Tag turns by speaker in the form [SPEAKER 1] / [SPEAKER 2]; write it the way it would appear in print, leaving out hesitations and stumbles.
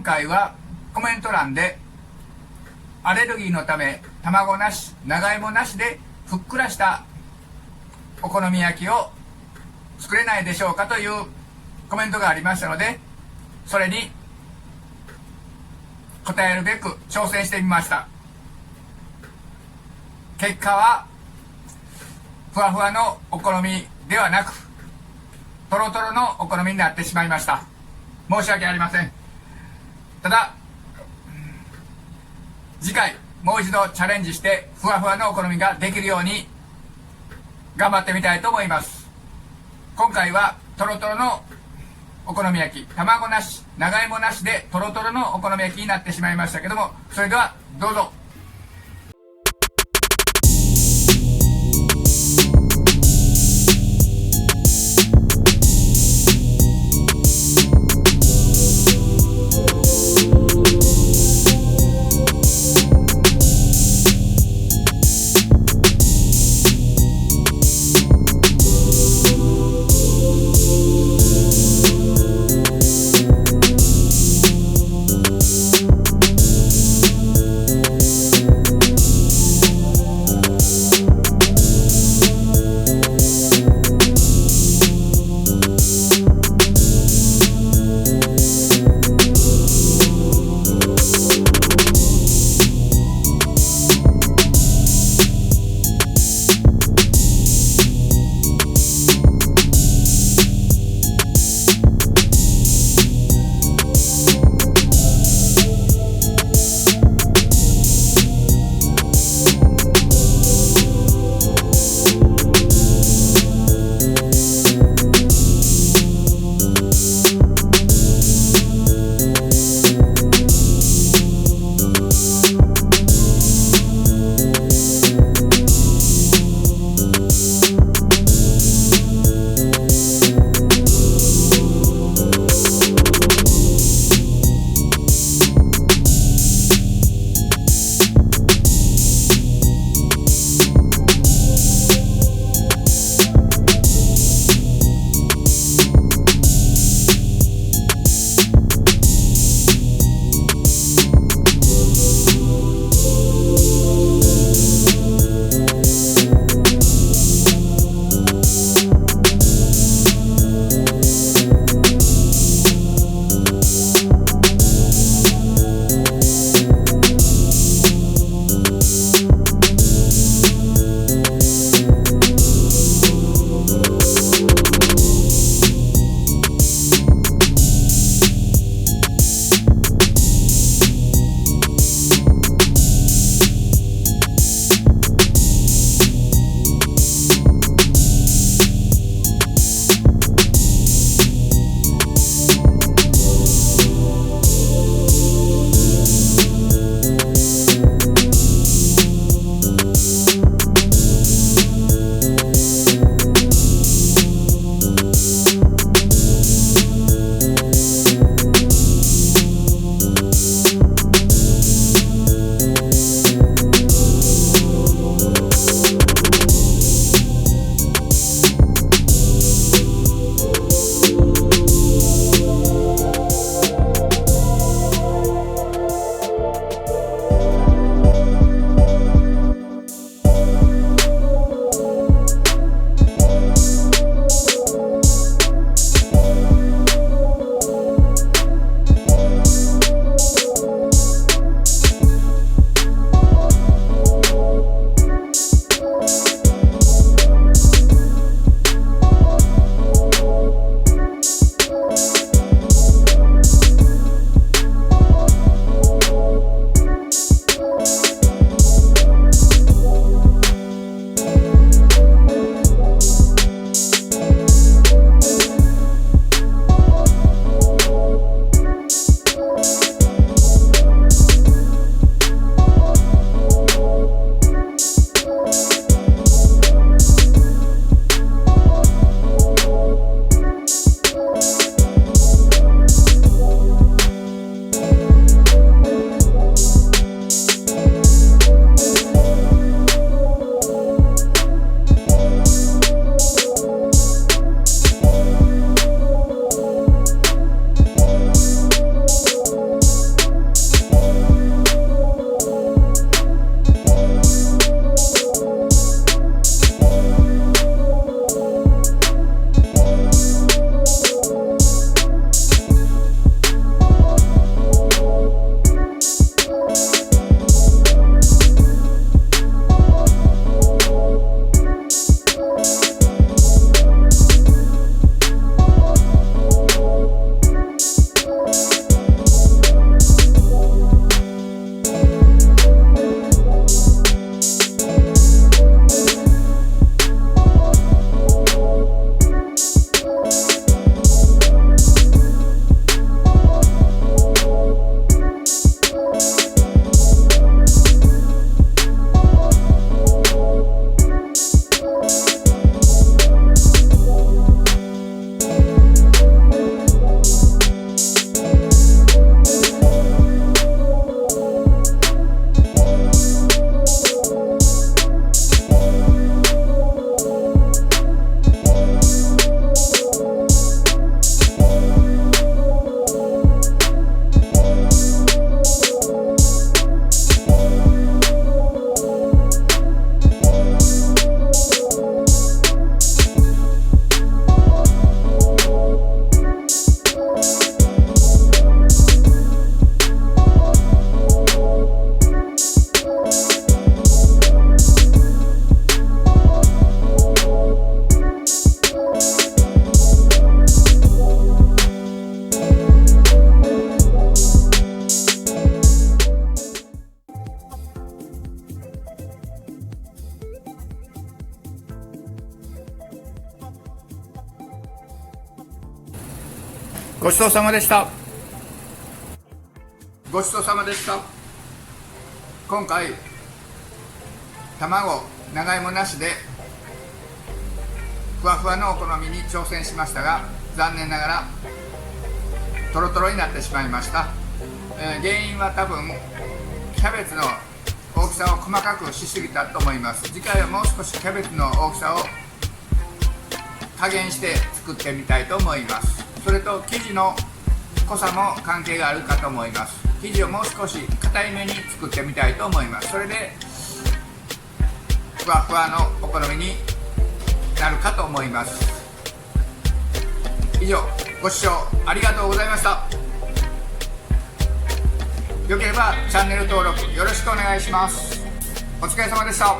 [SPEAKER 1] 回はコメント欄でアレルギーのため卵なし長芋なしでふっくらしたお好み焼きを作れないでしょうかというコメントがありましたので、それに答えるべく挑戦してみました。結果はふわふわのお好みではなくとろとろのお好みになってしまいました。申し訳ありません。ただ次回もう一度チャレンジしてふわふわのお好みができるように頑張ってみたいと思います。今回はとろとろのお好み焼き、卵なし長芋なしでとろとろのお好み焼きになってしまいましたけども、それではどうぞ。ごちそうさまでした。ごちそうさまでした。今回卵長芋なしでふわふわのお好みに挑戦しましたが、残念ながらトロトロになってしまいました。原因は多分キャベツの大きさを細かくしすぎたと思います。次回はもう少しキャベツの大きさを加減して作ってみたいと思います。それと生地の濃さも関係があるかと思います。生地をもう少し硬いめに作ってみたいと思います。それでふわふわのお好みになるかと思います。以上、ご視聴ありがとうございました。よければチャンネル登録よろしくお願いします。お疲れ様でした。